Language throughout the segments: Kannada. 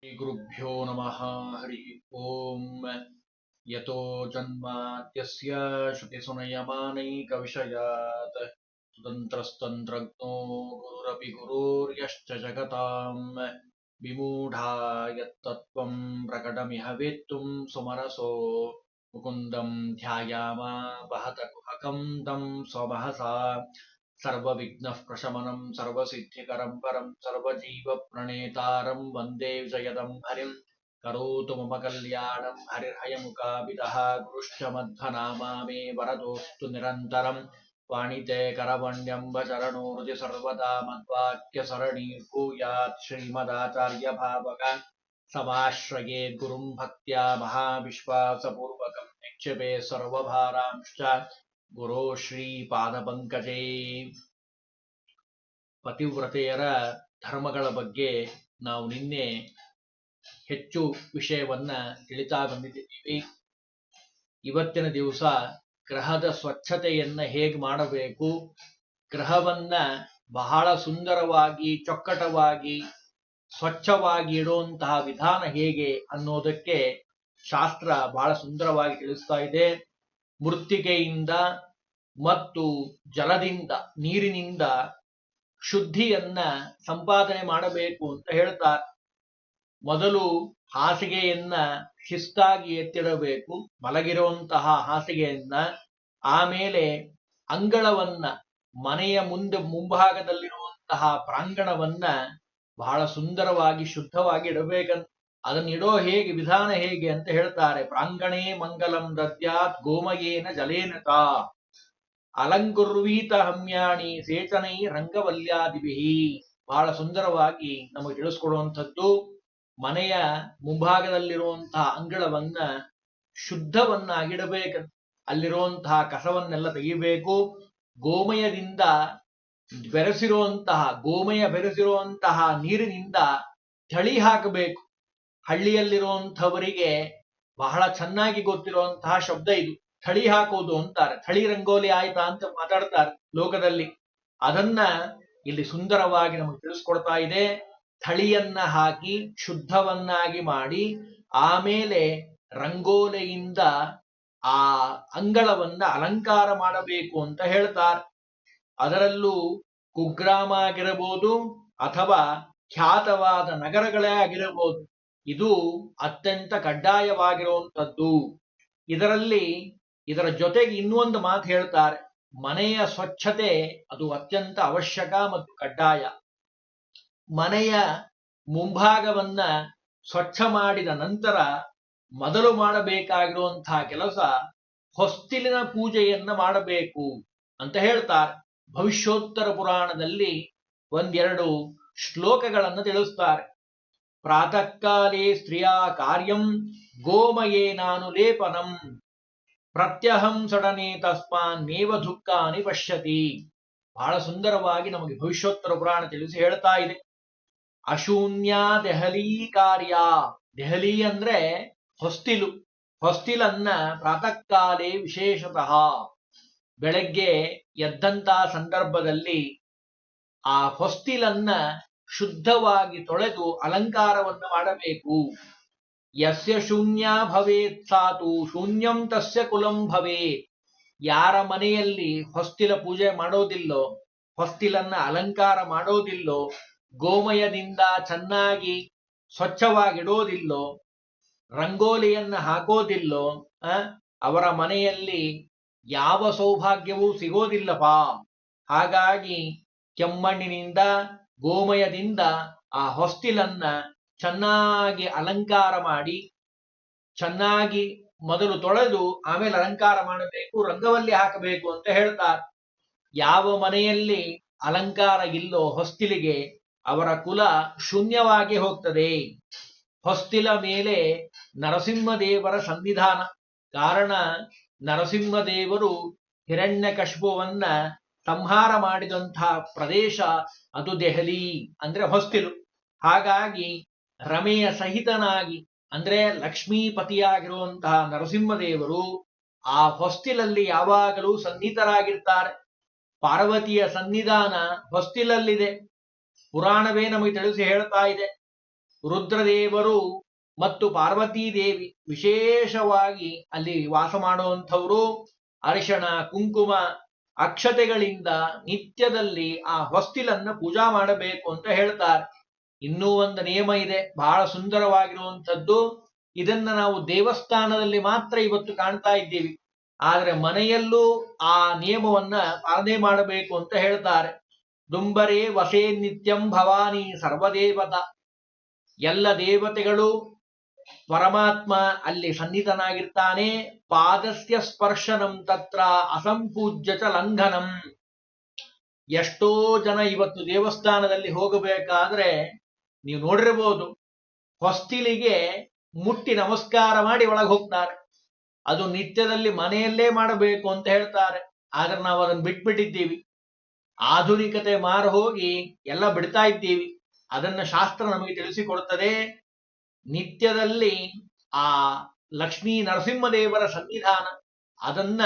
श्रीगुरुभ्यो नमः। हरि ओम। यतो जन्माद्यस्य श्रुतिसुनयमानैकविषयात् स्वतन्त्रस्तन्त्रज्ञो गुरुरपि गुरुर्यश्च जगताम् विमूढा यत्तत्त्वं प्रकटमिह वेत्तुं सुमनसो मुकुन्दं ध्यायामा वहत कुहकं तं स्वमहसा सर्वविघ्नः प्रशमनं सर्वसिद्धिकरं परं सर्वजीवप्रणेतारं वन्दे विजयदं हरिं करोतु मम कल्याणं हरिर्हयमुखाभिदः गुरुश्च मध्वनामा मे वरदोऽस्तु निरन्तरं वाणिते करवण्यम्बचरणो हृदि सर्वदा मद्वाक्यसरणीर्भूयात् श्रीमदाचार्यभावक समाश्रयेत् गुरुं भक्त्या महाविश्वासपूर्वकं निक्षेपे सर्वभारांश्च ಗುರು ಶ್ರೀ ಪಾದಪಂಕಜೇ. ಪತಿವ್ರತೆಯರ ಧರ್ಮಗಳ ಬಗ್ಗೆ ನಾವು ನಿನ್ನೆ ಹೆಚ್ಚು ವಿಷಯವನ್ನ ತಿಳಿತಾ ಬಂದಿದ್ದೀವಿ. ಇವತ್ತಿನ ದಿವಸ ಗ್ರಹದ ಸ್ವಚ್ಛತೆಯನ್ನ ಹೇಗೆ ಮಾಡಬೇಕು, ಗ್ರಹವನ್ನ ಬಹಳ ಸುಂದರವಾಗಿ ಚೊಕ್ಕಟವಾಗಿ ಸ್ವಚ್ಛವಾಗಿ ಇಡುವಂತಹ ವಿಧಾನ ಹೇಗೆ ಅನ್ನೋದಕ್ಕೆ ಶಾಸ್ತ್ರ ಬಹಳ ಸುಂದರವಾಗಿ ತಿಳಿಸ್ತಾ ಇದೆ. ಮೃತ್ತಿಕೆಯಿಂದ ಮತ್ತು ಜಲದಿಂದ, ನೀರಿನಿಂದ ಶುದ್ಧಿಯನ್ನ ಸಂಪಾದನೆ ಮಾಡಬೇಕು ಅಂತ ಹೇಳ್ತಾರೆ. ಮೊದಲು ಹಾಸಿಗೆಯನ್ನ ಶಿಸ್ತಾಗಿ ಎತ್ತಿಡಬೇಕು, ಮಲಗಿರುವಂತಹ ಹಾಸಿಗೆಯನ್ನ. ಆಮೇಲೆ ಅಂಗಳವನ್ನ, ಮನೆಯ ಮುಂಭಾಗದಲ್ಲಿರುವಂತಹ ಪ್ರಾಂಗಣವನ್ನ ಬಹಳ ಸುಂದರವಾಗಿ ಶುದ್ಧವಾಗಿ ಇಡಬೇಕಂತ. ಅದನ್ನಿಡೋ ಹೇಗೆ, ವಿಧಾನ ಹೇಗೆ ಅಂತ ಹೇಳ್ತಾರೆ. ಪ್ರಾಂಗಣೇ ಮಂಗಲಂ ದದ್ಯಾತ್ ಗೋಮಯೇನ ಜಲೇನತ ಅಲಂಕುರ್ವೀತ ಹಮ್ಯಾಣಿ ಸೇಚನೈ ರಂಗವಲ್ಯಾದಿಭಿಹಿ. ಬಹಳ ಸುಂದರವಾಗಿ ನಮಗೆ ತಿಳಿಸ್ಕೊಡುವಂಥದ್ದು. ಮನೆಯ ಮುಂಭಾಗದಲ್ಲಿರುವಂತಹ ಅಂಗಳವನ್ನ ಶುದ್ಧವನ್ನಾಗಿಡಬೇಕು. ಅಲ್ಲಿರುವಂತಹ ಕಸವನ್ನೆಲ್ಲ ತೆಗಿಬೇಕು. ಗೋಮಯದಿಂದ ಗೋಮಯ ಬೆರೆಸಿರುವಂತಹ ನೀರಿನಿಂದ ಥಳಿ ಹಾಕಬೇಕು. ಹಳ್ಳಿಯಲ್ಲಿರುವಂಥವರಿಗೆ ಬಹಳ ಚೆನ್ನಾಗಿ ಗೊತ್ತಿರುವಂತಹ ಶಬ್ದ ಇದು, ಥಳಿ ಹಾಕೋದು ಅಂತಾರೆ. ಥಳಿ ರಂಗೋಲಿ ಆಯ್ತಾ ಅಂತ ಮಾತಾಡ್ತಾರೆ ಲೋಕದಲ್ಲಿ. ಅದನ್ನ ಇಲ್ಲಿ ಸುಂದರವಾಗಿ ನಮಗೆ ತಿಳಿಸ್ಕೊಡ್ತಾ ಇದೆ. ಥಳಿಯನ್ನ ಹಾಕಿ ಶುದ್ಧವನ್ನಾಗಿ ಮಾಡಿ ಆಮೇಲೆ ರಂಗೋಲಿಯಿಂದ ಆ ಅಂಗಳವನ್ನ ಅಲಂಕಾರ ಮಾಡಬೇಕು ಅಂತ ಹೇಳ್ತಾರೆ. ಅದರಲ್ಲೂ ಕುಗ್ರಾಮ ಆಗಿರಬಹುದು ಅಥವಾ ಖ್ಯಾತವಾದ ನಗರಗಳೇ ಆಗಿರಬಹುದು, ಇದು ಅತ್ಯಂತ ಕಡ್ಡಾಯವಾಗಿರುವಂಥದ್ದು. ಇದರ ಜೊತೆಗೆ ಇನ್ನೊಂದು ಮಾತು ಹೇಳ್ತಾರೆ. ಮನೆಯ ಸ್ವಚ್ಛತೆ ಅದು ಅತ್ಯಂತ ಅವಶ್ಯಕ ಮತ್ತು ಕಡ್ಡಾಯ. ಮನೆಯ ಮುಂಭಾಗವನ್ನ ಸ್ವಚ್ಛ ಮಾಡಿದ ನಂತರ ಮೊದಲು ಮಾಡಬೇಕಾಗಿರುವಂತಹ ಕೆಲಸ ಹೊಸ್ತಿಲಿನ ಪೂಜೆಯನ್ನ ಮಾಡಬೇಕು ಅಂತ ಹೇಳ್ತಾರೆ. ಭವಿಷ್ಯೋತ್ತರ ಪುರಾಣದಲ್ಲಿ ಒಂದೆರಡು ಶ್ಲೋಕಗಳನ್ನು ತಿಳಿಸ್ತಾರೆ. ಪ್ರಾತಃ ಕಾಲೇ ಸ್ತ್ರೀಯಾ ಕಾರ್ಯಂ ಗೋಮಯೇನಾನುಲೇಪನಂ ಪ್ರತ್ಯಹಂ ಸಡನೆ ತಸ್ಮಾನ್ ನೇವ ದುಃಖಾನಿ ಪಶ್ಯತಿ. ಬಹಳ ಸುಂದರವಾಗಿ ನಮಗೆ ಭವಿಷ್ಯೋತ್ತರ ಪುರಾಣ ತಿಳಿಸಿ ಹೇಳ್ತಾ ಇದೆ. ಅಶೂನ್ಯ ದೆಹಲಿ ಕಾರ್ಯ. ದೆಹಲಿ ಅಂದ್ರೆ ಹೊಸ್ತಿಲು. ಹೊಸ್ತಿಲನ್ನ ಪ್ರಾತಃ ಕಾಲೇ ವಿಶೇಷತಃ ಬೆಳಗ್ಗೆ ಎದ್ದಂತ ಸಂದರ್ಭದಲ್ಲಿ ಆ ಹೊಸ್ತಿಲನ್ನ ಶುದ್ಧವಾಗಿ ತೊಳೆದು ಅಲಂಕಾರವನ್ನು ಮಾಡಬೇಕು. ಯಸ್ಯ ಶೂನ್ಯ ಭವೇತ್ ಸಾತು ಶೂನ್ಯಂ ತಸ್ಯ ಕುಲಂ ಭವೇತ್. ಯಾರ ಮನೆಯಲ್ಲಿ ಹೊಸ್ತಿಲ ಪೂಜೆ ಮಾಡೋದಿಲ್ಲೋ, ಹೊಸ್ತಿಲನ್ನ ಅಲಂಕಾರ ಮಾಡೋದಿಲ್ಲೋ, ಗೋಮಯದಿಂದ ಚೆನ್ನಾಗಿ ಸ್ವಚ್ಛವಾಗಿಡೋದಿಲ್ಲೋ, ರಂಗೋಲಿಯನ್ನ ಹಾಕೋದಿಲ್ಲೋ, ಅವರ ಮನೆಯಲ್ಲಿ ಯಾವ ಸೌಭಾಗ್ಯವೂ ಸಿಗೋದಿಲ್ಲಪ್ಪ. ಹಾಗಾಗಿ ಕೆಮ್ಮಣ್ಣಿನಿಂದ ಗೋಮಯದಿಂದ ಆ ಹೊಸ್ತಿಲನ್ನ ಚೆನ್ನಾಗಿ ಅಲಂಕಾರ ಮಾಡಿ, ಚೆನ್ನಾಗಿ ಮೊದಲು ತೊಳೆದು ಆಮೇಲೆ ಅಲಂಕಾರ ಮಾಡಬೇಕು, ರಂಗವಲ್ಲಿ ಹಾಕಬೇಕು ಅಂತ ಹೇಳ್ತಾರೆ. ಯಾವ ಮನೆಯಲ್ಲಿ ಅಲಂಕಾರ ಇಲ್ಲೋ ಹೊಸ್ತಿಲಿಗೆ, ಅವರ ಕುಲ ಶೂನ್ಯವಾಗಿ ಹೋಗ್ತದೆ. ಹೊಸ್ತಿಲ ಮೇಲೆ ನರಸಿಂಹದೇವರ ಸನ್ನಿಧಾನ. ಕಾರಣ, ನರಸಿಂಹದೇವರು ಹಿರಣ್ಯಕಶಿಪುವನ್ನ ಸಂಹಾರ ಮಾಡಿದಂತಹ ಪ್ರದೇಶ ಅದು ದೆಹಲಿ ಅಂದ್ರೆ ಹೊಸ್ತಿಲು. ಹಾಗಾಗಿ ರಮೆಯ ಸಹಿತನಾಗಿ ಅಂದ್ರೆ ಲಕ್ಷ್ಮೀಪತಿಯಾಗಿರುವಂತಹ ನರಸಿಂಹದೇವರು ಆ ಹೊಸ್ತಿಲಲ್ಲಿ ಯಾವಾಗಲೂ ಸನ್ನಿಹಿತರಾಗಿರ್ತಾರೆ. ಪಾರ್ವತಿಯ ಸನ್ನಿಧಾನ ಹೊಸ್ತಿಲಲ್ಲಿದೆ. ಪುರಾಣವೇ ನಮಗೆ ತಿಳಿಸಿ ಹೇಳ್ತಾ ಇದೆ. ರುದ್ರದೇವರು ಮತ್ತು ಪಾರ್ವತೀ ದೇವಿ ವಿಶೇಷವಾಗಿ ಅಲ್ಲಿ ವಾಸ ಮಾಡುವಂಥವರು ಅರಿಶಿಣ ಕುಂಕುಮ ಅಕ್ಷತೆಗಳಿಂದ ನಿತ್ಯದಲ್ಲಿ ಆ ಹೊಸ್ತಿಲನ್ನ ಪೂಜಾ ಮಾಡಬೇಕು ಅಂತ ಹೇಳ್ತಾರೆ. ಇನ್ನೂ ಒಂದು ನಿಯಮ ಇದೆ, ಬಹಳ ಸುಂದರವಾಗಿರುವಂಥದ್ದು. ಇದನ್ನ ನಾವು ದೇವಸ್ಥಾನದಲ್ಲಿ ಮಾತ್ರ ಇವತ್ತು ಕಾಣ್ತಾ ಇದ್ದೀವಿ, ಆದ್ರೆ ಮನೆಯಲ್ಲೂ ಆ ನಿಯಮವನ್ನ ಪಾಲನೆ ಮಾಡಬೇಕು ಅಂತ ಹೇಳ್ತಾರೆ. ದುಂಬರೇ ವಸೇ ನಿತ್ಯಂ ಭವಾನಿ ಸರ್ವದೇವತಾ, ಎಲ್ಲ ದೇವತೆಗಳು ಪರಮಾತ್ಮ ಅಲ್ಲಿ ಸನ್ನಿಧನಾಗಿರ್ತಾನೆ. ಪಾದಸ್ಯ ಸ್ಪರ್ಶನಂ ತತ್ರ ಅಸಂಪೂಜ್ಯ ಚ ಲಂಘನಂ. ಎಷ್ಟೋ ಜನ ಇವತ್ತು ದೇವಸ್ಥಾನದಲ್ಲಿ ಹೋಗಬೇಕಾದ್ರೆ ನೀವು ನೋಡಿರ್ಬೋದು, ಹೊಸ್ತಿಲಿಗೆ ಮುಟ್ಟಿ ನಮಸ್ಕಾರ ಮಾಡಿ ಒಳಗೆ ಹೋಗ್ತಾರೆ. ಅದು ನಿತ್ಯದಲ್ಲಿ ಮನೆಯಲ್ಲೇ ಮಾಡಬೇಕು ಅಂತ ಹೇಳ್ತಾರೆ, ಆದ್ರೆ ನಾವು ಅದನ್ನು ಬಿಟ್ಬಿಟ್ಟಿದ್ದೀವಿ. ಆಧುನಿಕತೆ ಮಾರು ಹೋಗಿ ಎಲ್ಲ ಬಿಡ್ತಾ ಇದ್ದೀವಿ. ಅದನ್ನ ಶಾಸ್ತ್ರ ನಮಗೆ ತಿಳಿಸಿಕೊಡುತ್ತದೆ. ನಿತ್ಯದಲ್ಲಿ ಆ ಲಕ್ಷ್ಮೀ ನರಸಿಂಹದೇವರ ಸನ್ನಿಧಾನ ಅದನ್ನ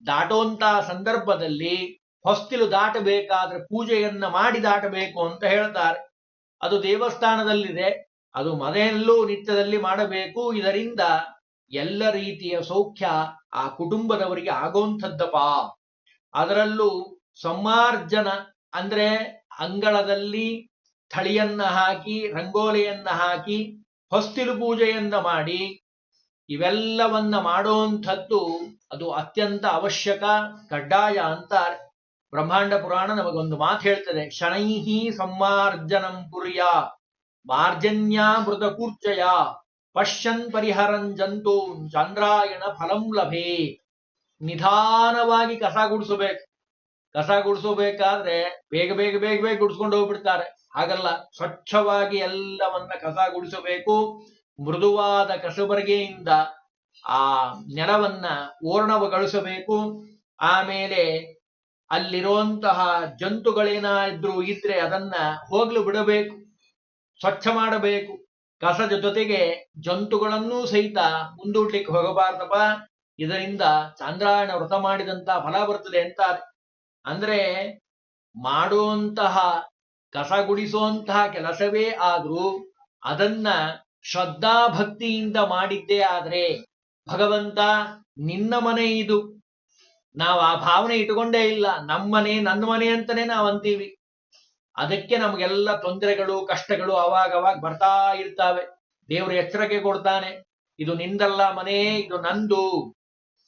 ದಾಟುವಂತ ಸಂದರ್ಭದಲ್ಲಿ ಹೊಸ್ತಿಲು ದಾಟಬೇಕಾದ್ರೆ ಪೂಜೆಯನ್ನ ಮಾಡಿ ದಾಟಬೇಕು ಅಂತ ಹೇಳ್ತಾರೆ. ಅದು ದೇವಸ್ಥಾನದಲ್ಲಿದೆ, ಅದು ಮನೆಯಲ್ಲೂ ನಿತ್ಯದಲ್ಲಿ ಮಾಡಬೇಕು. ಇದರಿಂದ ಎಲ್ಲ ರೀತಿಯ ಸೌಖ್ಯ ಆ ಕುಟುಂಬದವರಿಗೆ ಆಗುವಂಥದ್ದಪ್ಪ. ಅದರಲ್ಲೂ ಸಮ್ಮಾರ್ಜನ ಅಂದ್ರೆ ಅಂಗಳದಲ್ಲಿ ಥಳಿಯನ್ನ ಹಾಕಿ ರಂಗೋಲಿಯನ್ನ ಹಾಕಿ ಹೊಸ್ತಿಲು ಪೂಜೆಯನ್ನ ಮಾಡಿ ಇವೆಲ್ಲವನ್ನ ಮಾಡುವಂಥದ್ದು ಅದು ಅತ್ಯಂತ ಅವಶ್ಯಕ, ಕಡ್ಡಾಯ ಅಂತಾರೆ. ಬ್ರಹ್ಮಾಂಡ ಪುರಾಣ ನಮಗೊಂದು ಮಾತು ಹೇಳ್ತದೆ, ಶನೈಹಿ ಸಮ್ಮಾರ್ಜನಂ ಕುರ್ಯ ಮಾರ್ಜನ್ಯಾಮೃತ ಕೂರ್ಚಯ ಪಶ್ಯನ್ ಪರಿಹರಂ ಜಂತು ಚಂದ್ರಾಯಣ ಫಲಂ ಲಭೇ. ನಿಧಾನವಾಗಿ ಕಸ ಗುಡಿಸಬೇಕು. ಕಸ ಗುಡಿಸಬೇಕಾದ್ರೆ ಬೇಗ ಬೇಗ ಬೇಗ ಬೇಗ ಗುಡಿಸ್ಕೊಂಡು ಹೋಗ್ಬಿಡ್ತಾರೆ. ಹಾಗಲ್ಲ, ಸ್ವಚ್ಛವಾಗಿ ಎಲ್ಲವನ್ನ ಕಸ ಗುಡಿಸಬೇಕು. ಮೃದುವಾದ ಕಸಬರಿಗೆಯಿಂದ ಆ ನೆಲವನ್ನ ಓರ್ಣವಗೊಳಿಸಬೇಕು. ಆಮೇಲೆ ಅಲ್ಲಿರುವಂತಹ ಜಂತುಗಳೇನಾದ್ರೂ ಇದ್ರೆ ಅದನ್ನ ಹೋಗ್ಲು ಬಿಡಬೇಕು, ಸ್ವಚ್ಛ ಮಾಡಬೇಕು. ಕಸದ ಜೊತೆಗೆ ಜಂತುಗಳನ್ನೂ ಸಹಿತ ಮುಂದೂಡ್ಲಿಕ್ಕೆ ಹೋಗಬಾರ್ದಪ್ಪ. ಇದರಿಂದ ಚಾಂದ್ರಾಯಣ ವ್ರತ ಮಾಡಿದಂತ ಫಲ ಬರ್ತದೆ ಅಂತಾರೆ. ಅಂದ್ರೆ ಮಾಡುವಂತಹ ಕಸ ಗುಡಿಸುವಂತಹ ಕೆಲಸವೇ ಆದ್ರೂ ಅದನ್ನ ಶ್ರದ್ಧಾ ಭಕ್ತಿಯಿಂದ ಮಾಡಿದ್ದೇ ಆದ್ರೆ, ಭಗವಂತ ನಿನ್ನ ಮನೆ ಇದು, ನಾವು ಆ ಭಾವನೆ ಇಟ್ಕೊಂಡೇ ಇಲ್ಲ, ನಮ್ಮನೆ ನನ್ನ ಮನೆ ಅಂತಾನೆ ನಾವು ಅಂತೀವಿ. ಅದಕ್ಕೆ ನಮಗೆಲ್ಲ ತೊಂದರೆಗಳು ಕಷ್ಟಗಳು ಅವಾಗವಾಗ ಬರ್ತಾ ಇರ್ತಾವೆ. ದೇವರು ಎಚ್ಚರಿಕೆ ಕೊಡ್ತಾನೆ, ಇದು ನಿಂದಲ್ಲ ಮನೆ, ಇದು ನಂದು.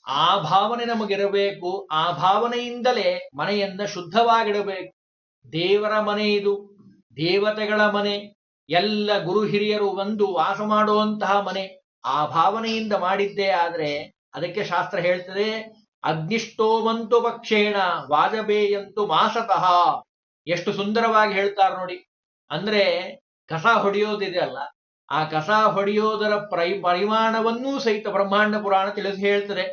ಆ ಭಾವನೆ ನಮಗಿರಬೇಕು. ಆ ಭಾವನೆಯಿಂದಲೇ ಮನೆಯನ್ನ ಶುದ್ಧವಾಗಿಡಬೇಕು. ದೇವರ ಮನೆ ಇದು, ದೇವತೆಗಳ ಮನೆ, ಎಲ್ಲ ಗುರು ಹಿರಿಯರು ಒಂದು ವಾಸ ಮಾಡುವಂತಹ ಮನೆ. ಆ ಭಾವನೆಯಿಂದ ಮಾಡಿದ್ದೇ ಆದ್ರೆ ಅದಕ್ಕೆ ಶಾಸ್ತ್ರ ಹೇಳ್ತದೆ, ಅಗ್ನಿಷ್ಟೋಮಂತು ಪಕ್ಷೇಣ ವಾಜಪೇಯಂತು ಮಾಸತಃ. ಎಷ್ಟು ಸುಂದರವಾಗಿ ಹೇಳ್ತಾರೆ ನೋಡಿ. ಅಂದ್ರೆ ಕಸ ಹೊಡೆಯೋದಿದೆ ಅಲ್ಲ, ಆ ಕಸ ಹೊಡೆಯೋದರ ಪರಿಮಾಣವನ್ನೂ ಸಹಿತ ಬ್ರಹ್ಮಾಂಡ ಪುರಾಣ ತಿಳಿಸಿ ಹೇಳ್ತದೆ.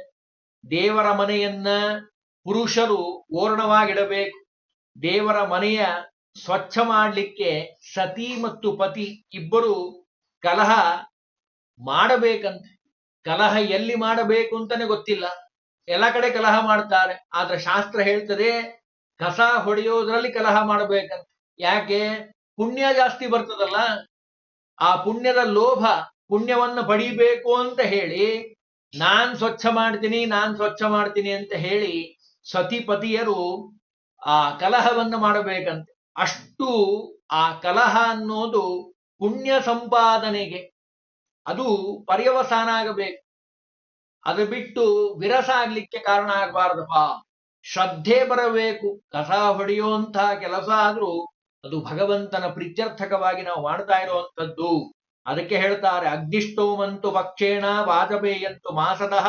ದೇವರ ಮನೆಯನ್ನ ಪುರುಷರು ಓರ್ಣವಾಗಿಡಬೇಕು. ದೇವರ ಮನೆಯ ಸ್ವಚ್ಛ ಮಾಡಲಿಕ್ಕೆ ಸತಿ ಮತ್ತು ಪತಿ ಇಬ್ಬರು ಕಲಹ ಮಾಡಬೇಕಂತೆ. ಕಲಹ ಎಲ್ಲಿ ಮಾಡಬೇಕು ಅಂತಾನೆ ಗೊತ್ತಿಲ್ಲ, ಎಲ್ಲ ಕಡೆ ಕಲಹ ಮಾಡ್ತಾರೆ. ಆದ್ರೆ ಶಾಸ್ತ್ರ ಹೇಳ್ತದೆ ಕಸ ಹೊಡೆಯೋದ್ರಲ್ಲಿ ಕಲಹ ಮಾಡಬೇಕಂತ. ಯಾಕೆ? ಪುಣ್ಯ ಜಾಸ್ತಿ ಬರ್ತದಲ್ಲ, ಆ ಪುಣ್ಯದ ಲೋಭ, ಪುಣ್ಯವನ್ನು ಪಡಿಬೇಕು ಅಂತ ಹೇಳಿ ನಾನ್ ಸ್ವಚ್ಛ ಮಾಡ್ತೀನಿ ಅಂತ ಹೇಳಿ ಸತಿಪತಿಯರು ಆ ಕಲಹವನ್ನು ಮಾಡಬೇಕಂತೆ. ಅಷ್ಟು ಆ ಕಲಹ ಅನ್ನೋದು ಪುಣ್ಯ ಸಂಪಾದನೆಗೆ ಅದು ಪರ್ಯವಸಾನ ಆಗಬೇಕು. ಅದು ಬಿಟ್ಟು ವಿರಸ ಆಗ್ಲಿಕ್ಕೆ ಕಾರಣ ಆಗಬಾರ್ದಪ್ಪ. ಶ್ರದ್ಧೆ ಬರಬೇಕು. ಕಸ ಹೊಡೆಯುವಂತಹ ಕೆಲಸ ಆದ್ರೂ ಅದು ಭಗವಂತನ ಪ್ರೀತ್ಯರ್ಥಕವಾಗಿ ನಾವು ಮಾಡ್ತಾ ಇರುವಂತದ್ದು. ಅದಕ್ಕೆ ಹೇಳ್ತಾರೆ, ಅಗ್ನಿಷ್ಟೋಮಂತು ಪಕ್ಷೇಣ ವಾಜಪೇಯಂತು ಮಾಸತಃ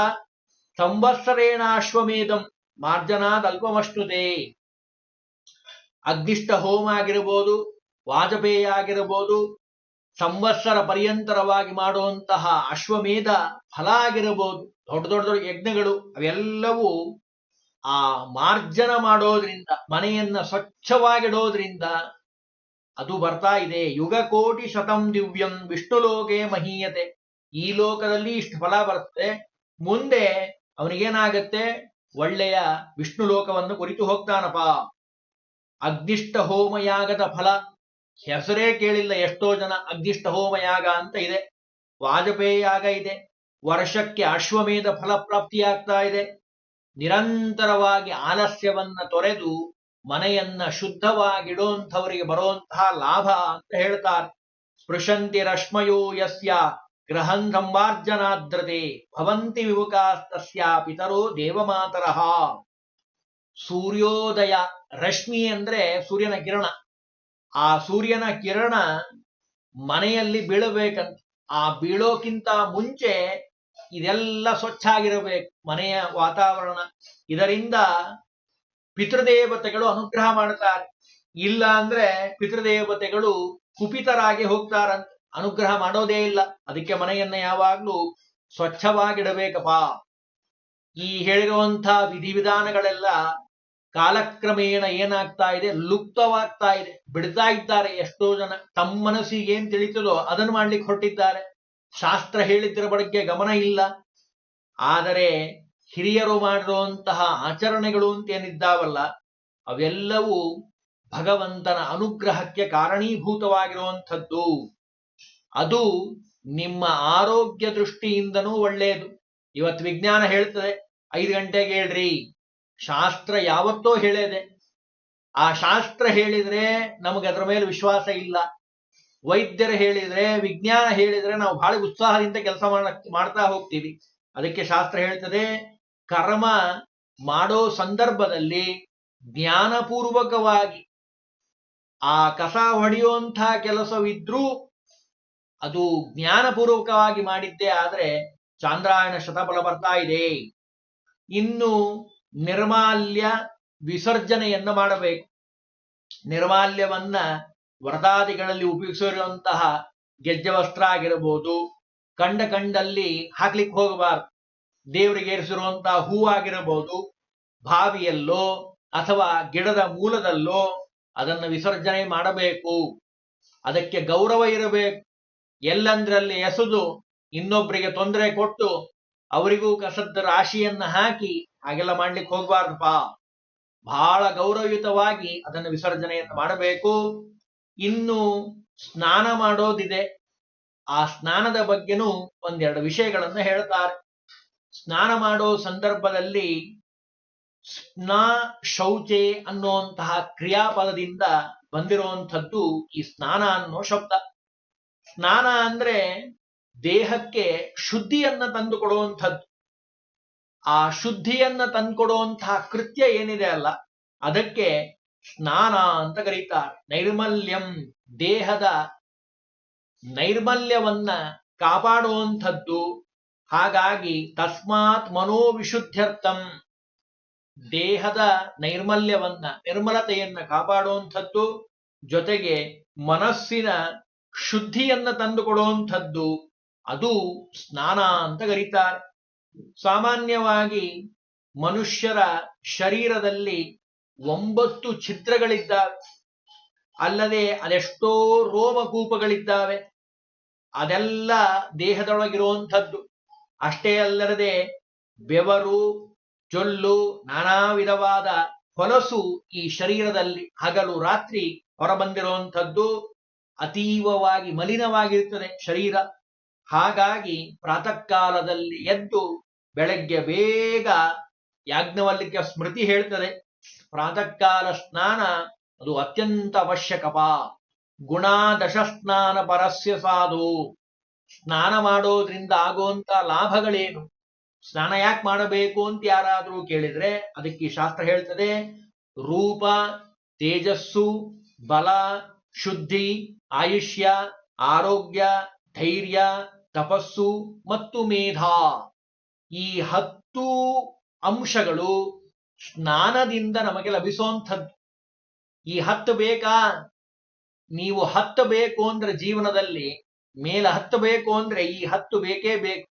ಸಂವತ್ಸರೇಣ ಅಶ್ವಮೇಧಂ ಮಾರ್ಜನಾದ್ ಅಲ್ಪಮಶ್ನುತೆ. ಅಗ್ನಿಷ್ಟ ಹೋಮ ಆಗಿರಬಹುದು, ವಾಜಪೇಯ ಆಗಿರಬಹುದು, ಸಂವತ್ಸರ ಪರ್ಯಂತರವಾಗಿ ಮಾಡುವಂತಹ ಅಶ್ವಮೇಧ ಫಲ ಆಗಿರಬಹುದು, ದೊಡ್ಡ ದೊಡ್ಡ ದೊಡ್ಡ ಯಜ್ಞಗಳು, ಅವೆಲ್ಲವೂ ಆ ಮಾರ್ಜನ ಮಾಡೋದ್ರಿಂದ, ಮನೆಯನ್ನ ಸ್ವಚ್ಛವಾಗಿಡೋದ್ರಿಂದ ಅದು ಬರ್ತಾ ಇದೆ. ಯುಗ ಕೋಟಿ ಶತಂ ದಿವ್ಯಂ ವಿಷ್ಣು ಲೋಕೆ ಮಹೀಯತೆ. ಈ ಲೋಕದಲ್ಲಿ ಇಷ್ಟು ಫಲ ಬರುತ್ತೆ, ಮುಂದೆ ಅವನಿಗೇನಾಗತ್ತೆ, ಒಳ್ಳೆಯ ವಿಷ್ಣು ಲೋಕವನ್ನು ಕುರಿತು ಹೋಗ್ತಾನಪ್ಪ. ಅಗ್ನಿಷ್ಟ ಹೋಮಯಾಗದ ಫಲ ಹೆಸರೇ ಕೇಳಿಲ್ಲ ಎಷ್ಟೋ ಜನ. ಅಗ್ನಿಷ್ಠ ಹೋಮ ಯಾಗ ಅಂತ ಇದೆ, ವಾಜಪೇಯಿ ಯಾಗ ಇದೆ, ವರ್ಷಕ್ಕೆ ಅಶ್ವಮೇಧ ಫಲಪ್ರಾಪ್ತಿಯಾಗ್ತಾ ಇದೆ. ನಿರಂತರವಾಗಿ ಆಲಸ್ಯವನ್ನ ತೊರೆದು ಮನೆಯನ್ನ ಶುದ್ಧವಾಗಿಡುವಂಥವರಿಗೆ ಬರುವಂತಹ ಲಾಭ ಅಂತ ಹೇಳ್ತಾರೆ. ಸ್ಪೃಶಂತಿ ರಶ್ಮಯೋ ಯಸ್ಯ ಗ್ರಹನ್ ಸಂವಾರ್ಜನಾದ್ರತೆ ಭವಂತಿ ವಿಮುಖಾಸ್ತಸ್ಯ ಪಿತರೋ ದೇವಮಾತರಃ. ಸೂರ್ಯೋದಯ, ರಶ್ಮಿ ಅಂದ್ರೆ ಸೂರ್ಯನ ಕಿರಣ. ಆ ಸೂರ್ಯನ ಕಿರಣ ಮನೆಯಲ್ಲಿ ಬೀಳಬೇಕಂತ. ಆ ಬೀಳೋಕ್ಕಿಂತ ಮುಂಚೆ ಇದೆಲ್ಲ ಸ್ವಚ್ಛ ಆಗಿರಬೇಕು ಮನೆಯ ವಾತಾವರಣ. ಇದರಿಂದ ಪಿತೃದೇವತೆಗಳು ಅನುಗ್ರಹ ಮಾಡ್ತಾರೆ. ಇಲ್ಲ ಅಂದ್ರೆ ಪಿತೃದೇವತೆಗಳು ಕುಪಿತರಾಗಿ ಹೋಗ್ತಾರಂತ, ಅನುಗ್ರಹ ಮಾಡೋದೇ ಇಲ್ಲ. ಅದಕ್ಕೆ ಮನೆಯನ್ನ ಯಾವಾಗ್ಲೂ ಸ್ವಚ್ಛವಾಗಿಡಬೇಕಪ್ಪ. ಈ ಹೇಳಿರುವಂತಹ ವಿಧಿವಿಧಾನಗಳೆಲ್ಲ ಕಾಲಕ್ರಮೇಣ ಏನಾಗ್ತಾ ಇದೆ, ಲುಪ್ತವಾಗ್ತಾ ಇದೆ, ಬಿಡ್ತಾ ಇದ್ದಾರೆ. ಎಷ್ಟೋ ಜನ ತಮ್ಮ ಮನಸ್ಸಿಗೆ ಏನ್ ತಿಳಿತದೋ ಅದನ್ನು ಮಾಡ್ಲಿಕ್ಕೆ ಹೊರಟಿದ್ದಾರೆ. ಶಾಸ್ತ್ರ ಹೇಳಿದ್ರ ಬಗ್ಗೆ ಗಮನ ಇಲ್ಲ. ಆದರೆ ಹಿರಿಯರು ಮಾಡಿರುವಂತಹ ಆಚರಣೆಗಳು ಅಂತ ಏನಿದ್ದಾವಲ್ಲ, ಅವೆಲ್ಲವೂ ಭಗವಂತನ ಅನುಗ್ರಹಕ್ಕೆ ಕಾರಣೀಭೂತವಾಗಿರುವಂಥದ್ದು. ಅದು ನಿಮ್ಮ ಆರೋಗ್ಯ ದೃಷ್ಟಿಯಿಂದನೂ ಒಳ್ಳೆಯದು. ಇವತ್ತು ವಿಜ್ಞಾನ ಹೇಳ್ತದೆ 5 ಗಂಟೆಗೆ ಹೇಳ್ರಿ, ಶಾಸ್ತ್ರ ಯಾವತ್ತೋ ಹೇಳಿದೆ. ಆ ಶಾಸ್ತ್ರ ಹೇಳಿದ್ರೆ ನಮಗೆ ಅದರ ಮೇಲೆ ವಿಶ್ವಾಸ ಇಲ್ಲ. ವೈದ್ಯರು ಹೇಳಿದ್ರೆ, ವಿಜ್ಞಾನ ಹೇಳಿದ್ರೆ ನಾವು ಬಹಳ ಉತ್ಸಾಹದಿಂದ ಕೆಲಸ ಮಾಡ್ತಾ ಹೋಗ್ತೀವಿ. ಅದಕ್ಕೆ ಶಾಸ್ತ್ರ ಹೇಳ್ತದೆ, ಕರ್ಮ ಮಾಡೋ ಸಂದರ್ಭದಲ್ಲಿ ಜ್ಞಾನಪೂರ್ವಕವಾಗಿ ಆ ಕಸ ಹೊಡೆಯುವಂತಹ ಕೆಲಸವಿದ್ರೂ ಅದು ಜ್ಞಾನಪೂರ್ವಕವಾಗಿ ಮಾಡಿದ್ದೇ ಆದ್ರೆ ಚಾಂದ್ರಾಯಣ ಶತಫಲ ಬರ್ತಾ ಇದೆ. ಇನ್ನು ನಿರ್ಮಾಲ್ಯ ವಿಸರ್ಜನೆಯನ್ನ ಮಾಡಬೇಕು. ನಿರ್ಮಾಲ್ಯವನ್ನ ವ್ರತಾದಿಗಳಲ್ಲಿ ಉಪಯೋಗಿಸಿರುವಂತಹ ಗೆಜ್ಜೆ ವಸ್ತ್ರ ಆಗಿರಬಹುದು, ಕಂಡಲ್ಲಿ ಹಾಕ್ಲಿಕ್ಕೆ ಹೋಗಬಾರ್ದು. ದೇವರಿಗೆ ಏರಿಸಿರುವಂತಹ ಹೂವಾಗಿರಬಹುದು, ಬಾವಿಯಲ್ಲೋ ಅಥವಾ ಗಿಡದ ಮೂಲದಲ್ಲೋ ಅದನ್ನು ವಿಸರ್ಜನೆ ಮಾಡಬೇಕು. ಅದಕ್ಕೆ ಗೌರವ ಇರಬೇಕು. ಎಲ್ಲಂದ್ರಲ್ಲಿ ಎಸೆದು ಇನ್ನೊಬ್ಬರಿಗೆ ತೊಂದರೆ ಕೊಟ್ಟು ಅವರಿಗೂ ಕಸದ ರಾಶಿಯನ್ನ ಹಾಕಿ ಹಾಗೆಲ್ಲ ಮಾಡ್ಲಿಕ್ಕೆ ಹೋಗ್ಬಾರ್ದಪ್ಪ. ಬಹಳ ಗೌರವಯುತವಾಗಿ ಅದನ್ನು ವಿಸರ್ಜನೆಯನ್ನು ಮಾಡಬೇಕು. ಇನ್ನು ಸ್ನಾನ ಮಾಡೋದಿದೆ. ಆ ಸ್ನಾನದ ಬಗ್ಗೆನೂ ಒಂದೆರಡು ವಿಷಯಗಳನ್ನ ಹೇಳ್ತಾರೆ. ಸ್ನಾನ ಮಾಡೋ ಸಂದರ್ಭದಲ್ಲಿ ಸ್ನಾ ಶೌಚೆ ಅನ್ನುವಂತಹ ಕ್ರಿಯಾಪದದಿಂದ ಬಂದಿರುವಂಥದ್ದು ಈ ಸ್ನಾನ ಅನ್ನೋ ಶಬ್ದ. ಸ್ನಾನ ಅಂದ್ರೆ ದೇಹಕ್ಕೆ ಶುದ್ಧಿಯನ್ನ ತಂದುಕೊಡುವಂಥದ್ದು. ಆ ಶುದ್ಧಿಯನ್ನ ತಂದುಕೊಡುವಂತಹ ಕೃತ್ಯ ಏನಿದೆ ಅಲ್ಲ, ಅದಕ್ಕೆ ಸ್ನಾನ ಅಂತ ಕರೀತಾರೆ. ನೈರ್ಮಲ್ಯಂ, ದೇಹದ ನೈರ್ಮಲ್ಯವನ್ನ ಕಾಪಾಡುವಂಥದ್ದು. ಹಾಗಾಗಿ ತಸ್ಮಾತ್ ಮನೋವಿಶುದ್ಧ್ಯರ್ಥಂ, ದೇಹದ ನೈರ್ಮಲ್ಯವನ್ನ, ನಿರ್ಮಲತೆಯನ್ನ ಕಾಪಾಡುವಂಥದ್ದು, ಜೊತೆಗೆ ಮನಸ್ಸಿನ ಶುದ್ಧಿಯನ್ನ ತಂದುಕೊಡುವಂಥದ್ದು, ಅದು ಸ್ನಾನ ಅಂತ ಕರೀತಾರೆ. ಸಾಮಾನ್ಯವಾಗಿ ಮನುಷ್ಯರ ಶರೀರದಲ್ಲಿ 9 ಛಿದ್ರಗಳಿದ್ದಾವೆ. ಅಲ್ಲದೆ ಅದೆಷ್ಟೋ ರೋಮಕೂಪಗಳಿದ್ದಾವೆ. ಅದೆಲ್ಲ ದೇಹದೊಳಗಿರುವಂಥದ್ದು. ಅಷ್ಟೇ ಅಲ್ಲದೆ ಬೆವರು, ಜೊಲ್ಲು, ನಾನಾ ವಿಧವಾದ ಹೊಲಸು ಈ ಶರೀರದಲ್ಲಿ ಹಗಲು ರಾತ್ರಿ ಹೊರಬಂದಿರುವಂಥದ್ದು. ಅತೀವವಾಗಿ ಮಲಿನವಾಗಿರ್ತದೆ ಶರೀರ. ಹಾಗಾಗಿ ಪ್ರಾತಃ ಕಾಲದಲ್ಲಿ ಎದ್ದು ಬೆಳಗ್ಗೆ ಬೇಗ, ಯಾಜ್ಞವಲ್ಕ್ಯ ಸ್ಮೃತಿ ಹೇಳ್ತದೆ, ಪ್ರಾತಃ ಕಾಲ ಸ್ನಾನ ಅದು ಅತ್ಯಂತ ಅವಶ್ಯಕಪ. ಗುಣಾದಶ ಸ್ನಾನ ಪರಸ್ಯ ಸಾಧು. ಸ್ನಾನ ಮಾಡೋದ್ರಿಂದ ಆಗುವಂತ ಲಾಭಗಳೇನು, ಸ್ನಾನ ಯಾಕೆ ಮಾಡಬೇಕು ಅಂತ ಯಾರಾದ್ರೂ ಕೇಳಿದ್ರೆ ಅದಕ್ಕೆ ಶಾಸ್ತ್ರ ಹೇಳ್ತದೆ, ರೂಪ, ತೇಜಸ್ಸು, ಬಲ, ಶುದ್ಧಿ, ಆಯುಷ್ಯ, ಆರೋಗ್ಯ, ಧೈರ್ಯ, ತಪಸ್ಸು ಮತ್ತು ಮೇಧ. ಈ 10 ಅಂಶಗಳು ಸ್ನಾನದಿಂದ ನಮಗೆ ಲಭಿಸುವಂಥದ್ದು. ಈ 10 ಬೇಕಾ? ನೀವು 10 ಬೇಕು ಅಂದ್ರೆ ಜೀವನದಲ್ಲಿ ಮೇಲೆ ಹತ್ತಬೇಕು ಅಂದ್ರೆ ಈ 10 ಬೇಕೇ ಬೇಕು.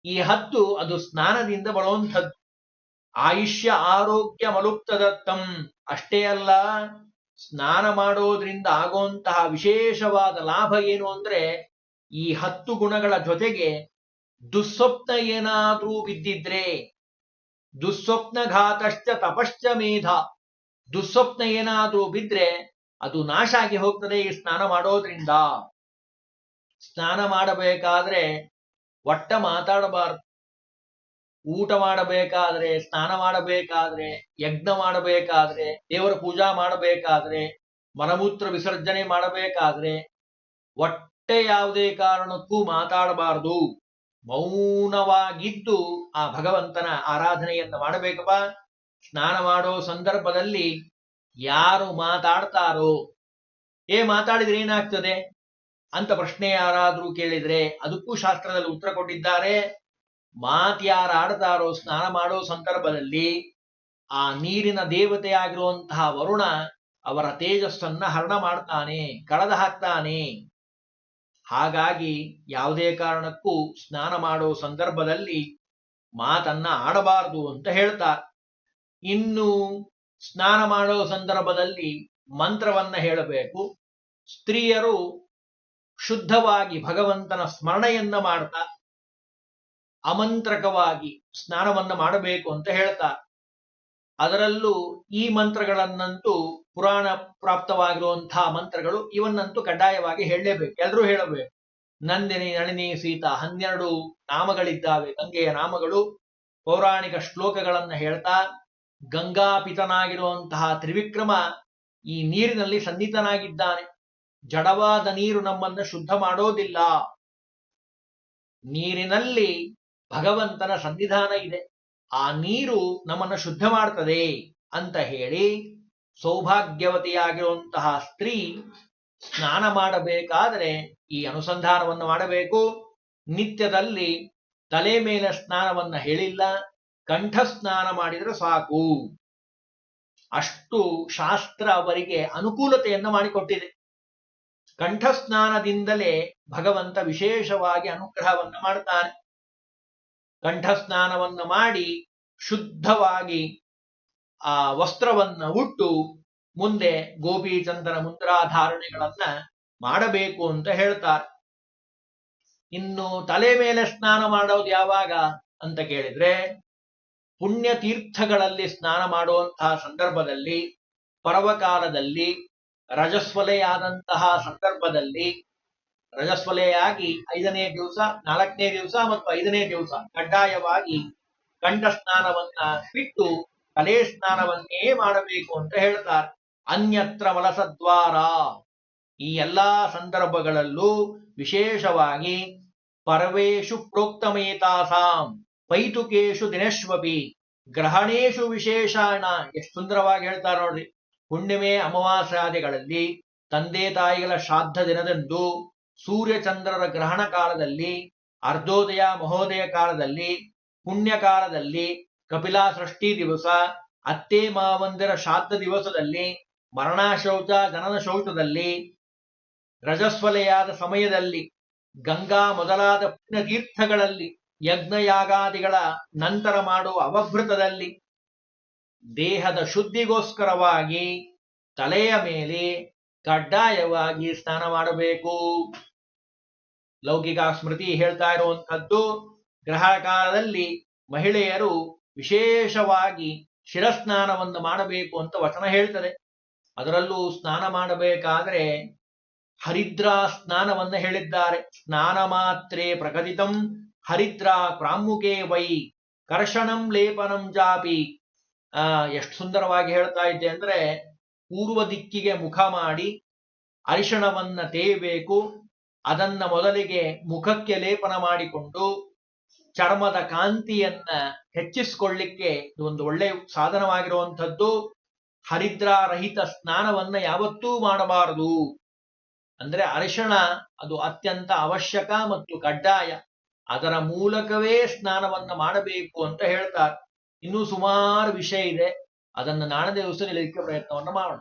ಈ 10 ಅದು ಸ್ನಾನದಿಂದ ಬರುವಂಥದ್ದು. ಆಯುಷ್ಯ ಆರೋಗ್ಯ ಮಲುಪ್ತದತ್ತಂ. ಅಷ್ಟೇ ಅಲ್ಲ, ಸ್ನಾನ ಮಾಡೋದ್ರಿಂದ ಆಗುವಂತಹ ವಿಶೇಷವಾದ ಲಾಭ ಏನು ಅಂದ್ರೆ, ಈ 10 ಗುಣಗಳ ಜೊತೆಗೆ ದುಸ್ವಪ್ನ ಏನಾದ್ರೂ ಬಿದ್ದಿದ್ರೆ, ದುಸ್ವಪ್ನ ಘಾತಶ್ಚ ತಪಶ್ಚ ಮೇಧ, ದುಸ್ವಪ್ನ ಏನಾದ್ರೂ ಬಿದ್ರೆ ಅದು ನಾಶ ಆಗಿ ಹೋಗ್ತದೆ ಈ ಸ್ನಾನ ಮಾಡೋದ್ರಿಂದ. ಸ್ನಾನ ಮಾಡಬೇಕಾದ್ರೆ ಒಟ್ಟ ಮಾತಾಡಬಾರದು. ಊಟ ಮಾಡಬೇಕಾದ್ರೆ, ಸ್ನಾನ ಮಾಡಬೇಕಾದ್ರೆ, ಯಜ್ಞ ಮಾಡಬೇಕಾದ್ರೆ, ದೇವರ ಪೂಜಾ ಮಾಡಬೇಕಾದ್ರೆ, ಮಲಮೂತ್ರ ವಿಸರ್ಜನೆ ಮಾಡಬೇಕಾದ್ರೆ ಒಟ್ಟೆ ಯಾವುದೇ ಕಾರಣಕ್ಕೂ ಮಾತಾಡಬಾರದು. ಮೌನವಾಗಿದ್ದು ಆ ಭಗವಂತನ ಆರಾಧನೆಯನ್ನ ಮಾಡಬೇಕಪ್ಪ. ಸ್ನಾನ ಮಾಡೋ ಸಂದರ್ಭದಲ್ಲಿ ಯಾರು ಮಾತಾಡ್ತಾರೋ, ಮಾತಾಡಿದ್ರೆ ಏನಾಗ್ತದೆ ಅಂತ ಪ್ರಶ್ನೆ ಯಾರಾದ್ರೂ ಕೇಳಿದ್ರೆ ಅದಕ್ಕೂ ಶಾಸ್ತ್ರದಲ್ಲಿ ಉತ್ತರ ಕೊಟ್ಟಿದ್ದಾರೆ. ಯಾರಾಡ್ತಾರೋ ಸ್ನಾನ ಮಾಡೋ ಸಂದರ್ಭದಲ್ಲಿ ಆ ನೀರಿನ ದೇವತೆಯಾಗಿರುವಂತಹ ವರುಣ ಅವರ ತೇಜಸ್ಸನ್ನ ಹರಣ ಮಾಡ್ತಾನೆ, ಕಳೆದು ಹಾಕ್ತಾನೆ. ಹಾಗಾಗಿ ಯಾವುದೇ ಕಾರಣಕ್ಕೂ ಸ್ನಾನ ಮಾಡೋ ಸಂದರ್ಭದಲ್ಲಿ ಮಾತನ್ನ ಆಡಬಾರದು ಅಂತ ಹೇಳ್ತಾರೆ. ಇನ್ನು ಸ್ನಾನ ಮಾಡೋ ಸಂದರ್ಭದಲ್ಲಿ ಮಂತ್ರವನ್ನ ಹೇಳಬೇಕು. ಸ್ತ್ರೀಯರು ಶುದ್ಧವಾಗಿ ಭಗವಂತನ ಸ್ಮರಣೆಯನ್ನ ಮಾಡ್ತಾ ಅಮಂತ್ರಕವಾಗಿ ಸ್ನಾನವನ್ನ ಮಾಡಬೇಕು ಅಂತ ಹೇಳ್ತಾರೆ. ಅದರಲ್ಲೂ ಈ ಮಂತ್ರಗಳನ್ನಂತೂ ಪುರಾಣ ಪ್ರಾಪ್ತವಾಗಿರುವಂತಹ ಮಂತ್ರಗಳು, ಇವನ್ನಂತೂ ಕಡ್ಡಾಯವಾಗಿ ಹೇಳಲೇಬೇಕು, ಎಲ್ಲರೂ ಹೇಳಬೇಕು. ನಂದಿನಿ, ನಳಿನಿ, ಸೀತಾ 12 ನಾಮಗಳಿದ್ದಾವೆ, ಗಂಗೆಯ ನಾಮಗಳು. ಪೌರಾಣಿಕ ಶ್ಲೋಕಗಳನ್ನ ಹೇಳ್ತಾ ಗಂಗಾಪಿತನಾಗಿರುವಂತಹ ತ್ರಿವಿಕ್ರಮ ಈ ನೀರಿನಲ್ಲಿ ಸನ್ನಿಹಿತನಾಗಿದ್ದಾನೆ. ಜಡವಾದ ನೀರು ನಮ್ಮನ್ನು ಶುದ್ಧ ಮಾಡೋದಿಲ್ಲ. ನೀರಿನಲ್ಲಿ ಭಗವಂತನ ಸನ್ನಿಧಾನ ಇದೆ, ಆ ನೀರು ನಮ್ಮನ್ನು ಶುದ್ಧ ಮಾಡ್ತದೆ ಅಂತ ಹೇಳಿ ಸೌಭಾಗ್ಯವತಿಯಾಗಿರುವಂತಹ ಸ್ತ್ರೀ ಸ್ನಾನ ಮಾಡಬೇಕಾದರೆ ಈ ಅನುಸಂಧಾನವನ್ನು ಮಾಡಬೇಕು. ನಿತ್ಯದಲ್ಲಿ ತಲೆ ಮೇಲೆ ಸ್ನಾನವನ್ನ ಹೇಳಿಲ್ಲ, ಕಂಠ ಸ್ನಾನ ಮಾಡಿದರೆ ಸಾಕು. ಅಷ್ಟು ಶಾಸ್ತ್ರ ಅವರಿಗೆ ಅನುಕೂಲತೆಯನ್ನು ಮಾಡಿಕೊಟ್ಟಿದೆ. ಕಂಠ ಸ್ನಾನದಿಂದಲೇ ಭಗವಂತ ವಿಶೇಷವಾಗಿ ಅನುಗ್ರಹವನ್ನು ಮಾಡ್ತಾನೆ. ಕಂಠ ಸ್ನಾನವನ್ನು ಮಾಡಿ ಶುದ್ಧವಾಗಿ ಆ ವಸ್ತ್ರವನ್ನ ಉಟ್ಟು ಮುಂದೆ ಗೋಪೀಚಂದನ ಮುದ್ರಾಧಾರಣೆಗಳನ್ನ ಮಾಡಬೇಕು ಅಂತ ಹೇಳ್ತಾರೆ. ಇನ್ನು ತಲೆ ಮೇಲೆ ಸ್ನಾನ ಮಾಡೋದು ಯಾವಾಗ ಅಂತ ಕೇಳಿದ್ರೆ, ಪುಣ್ಯ ತೀರ್ಥಗಳಲ್ಲಿ ಸ್ನಾನ ಮಾಡುವಂತಹ ಸಂದರ್ಭದಲ್ಲಿ, ಪರ್ವಕಾಲದಲ್ಲಿ, ರಜಸ್ವಲೆಯಾದಂತಹ ಸಂದರ್ಭದಲ್ಲಿ, ರಜಸ್ವಲೆಯಾಗಿ 5ನೇ ದಿವಸ, 4ನೇ ದಿವಸ ಮತ್ತು 5ನೇ ದಿವಸ ಕಡ್ಡಾಯವಾಗಿ ಕಂಠ ಸ್ನಾನವನ್ನ ಬಿಟ್ಟು ತಲೆ ಸ್ನಾನವನ್ನೇ ಮಾಡಬೇಕು ಅಂತ ಹೇಳ್ತಾರೆ. ಅನ್ಯತ್ರ ಮಲಸದ್ವಾರ, ಈ ಎಲ್ಲಾ ಸಂದರ್ಭಗಳಲ್ಲೂ ವಿಶೇಷವಾಗಿ ಪರ್ವೇಶು ಪ್ರೋಕ್ತಮೇತಾಸಾಂ ಪೈತುಕೇಶು ದಿನೇಶ್ವಪಿ ಗ್ರಹಣೇಶು ವಿಶೇಷಾಣ. ಎಷ್ಟು ಸುಂದರವಾಗಿ ಹೇಳ್ತಾರೆ ನೋಡ್ರಿ. ಹುಣ್ಣಿಮೆ ಅಮಾವಾಸ್ಯಾದಿಗಳಲ್ಲಿ, ತಂದೆ ತಾಯಿಗಳ ಶ್ರಾದ್ದ ದಿನದಂದು, ಸೂರ್ಯಚಂದ್ರರ ಗ್ರಹಣ ಕಾಲದಲ್ಲಿ, ಅರ್ಧೋದಯ ಮಹೋದಯ ಕಾಲದಲ್ಲಿ, ಪುಣ್ಯ ಕಾಲದಲ್ಲಿ, ಕಪಿಲಾ ಸೃಷ್ಟಿ ದಿವಸ, ಅತ್ತೆ ಮಾವಂದಿರ ಶ್ರಾದ್ದ ದಿವಸದಲ್ಲಿ, ಮರಣಶೌಚ ಜನನ ಶೌಚದಲ್ಲಿ, ರಜಸ್ವಲೆಯಾದ ಸಮಯದಲ್ಲಿ, ಗಂಗಾ ಮೊದಲಾದ ಪುಣ್ಯ ತೀರ್ಥಗಳಲ್ಲಿ, ಯಜ್ಞಯಾಗಾದಿಗಳ ನಂತರ ಮಾಡುವ ಅವಭೃತದಲ್ಲಿ, ದೇಹದ ಶುದ್ಧಿಗೋಸ್ಕರವಾಗಿ ತಲೆಯ ಮೇಲೆ ಕಡ್ಡಾಯವಾಗಿ ಸ್ನಾನ ಮಾಡಬೇಕು. ಲೌಕಿಕ ಸ್ಮೃತಿ ಹೇಳ್ತಾ ಇರುವಂಥದ್ದು, ಗ್ರಹಣ ಕಾಲದಲ್ಲಿ ಮಹಿಳೆಯರು ವಿಶೇಷವಾಗಿ ಶಿರಸ್ನಾನವನ್ನು ಮಾಡಬೇಕು ಅಂತ ವಚನ ಹೇಳ್ತದೆ. ಅದರಲ್ಲೂ ಸ್ನಾನ ಮಾಡಬೇಕಾದ್ರೆ ಹರಿದ್ರಾ ಸ್ನಾನವನ್ನ ಹೇಳಿದ್ದಾರೆ. ಸ್ನಾನ ಮಾತ್ರೇ ಪ್ರಕಟಿತಂ ಹರಿದ್ರಾ ಪ್ರಾಮುಖೇ ವೈ ಕರ್ಷಣಂ ಲೇಪನಂ ಜಾಪಿ. ಎಷ್ಟು ಸುಂದರವಾಗಿ ಹೇಳ್ತಾ ಇದ್ದೆ ಅಂದ್ರೆ, ಪೂರ್ವ ದಿಕ್ಕಿಗೆ ಮುಖ ಮಾಡಿ ಅರಿಶಿಣವನ್ನ ತೇಯಬೇಕು. ಅದನ್ನ ಮೊದಲಿಗೆ ಮುಖಕ್ಕೆ ಲೇಪನ ಮಾಡಿಕೊಂಡು ಚರ್ಮದ ಕಾಂತಿಯನ್ನ ಹೆಚ್ಚಿಸಿಕೊಳ್ಳಿಕ್ಕೆ ಒಂದು ಒಳ್ಳೆ ಸಾಧನವಾಗಿರುವಂಥದ್ದು. ಹರಿದ್ರಾರಹಿತ ಸ್ನಾನವನ್ನ ಯಾವತ್ತೂ ಮಾಡಬಾರದು. ಅಂದ್ರೆ ಅರಿಶಿಣ ಅದು ಅತ್ಯಂತ ಅವಶ್ಯಕ ಮತ್ತು ಕಡ್ಡಾಯ. ಅದರ ಮೂಲಕವೇ ಸ್ನಾನವನ್ನ ಮಾಡಬೇಕು ಅಂತ ಹೇಳ್ತಾರೆ. ಇನ್ನೂ ಸುಮಾರು ವಿಷಯ ಇದೆ, ಅದನ್ನು ನಾಳೆ ದಿವಸ ಹೇಳಲಿಕ್ಕೆ ಪ್ರಯತ್ನವನ್ನ ಮಾಡೋಣ.